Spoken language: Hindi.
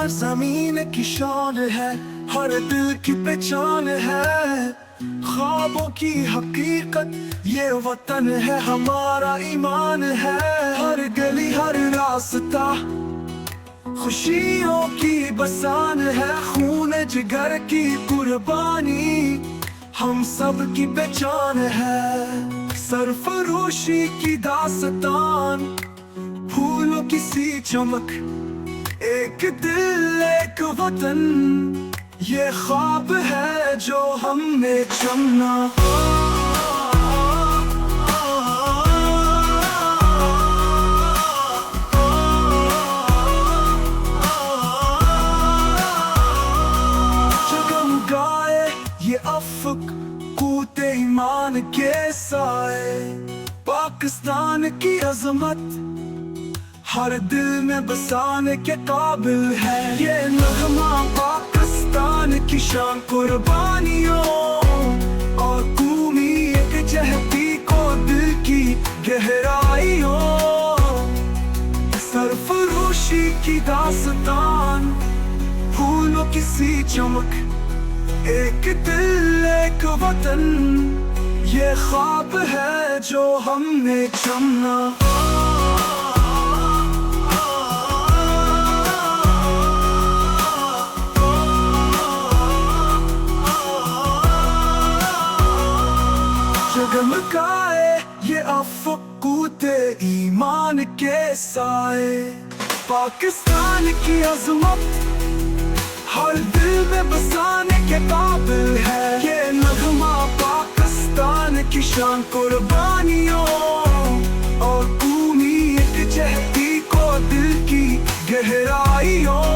हर जमीन की शान है, हर दिल की पहचान है। ख्वाबों की हकीकत ये वतन है, हमारा ईमान है। हर गली हर रास्ता खुशियों की बसान है, खून जिगर की कुर्बानी हम सब की पहचान है। सरफरोशी की दास्तान, फूलों की सी चमक, एक दिल एक वतन, ये ख्वाब है जो हमने चुना। जगमगाए ये अफ़क़ कूते ईमान के साए, पाकिस्तान की अज़मत हर दिल में बसाने के काबिल है। ये नगमा पाकिस्तान की शान, कुर्बानियों और कौमी एकजहती को दिल की गहराइयों। सरफरोशी की दास्तान, फूलों की सी चमक, एक दिल एक वतन, ये ख्वाब है जो हमने चुना। जगमगाए ये अफ़क़ कूते ईमान के साए, पाकिस्तान की अज़मत हर दिल में बसाने के काबिल है। ये नगमा पाकिस्तान की शान, कुर्बानियों और कौमी एकजहती को दिल की गहराइयों।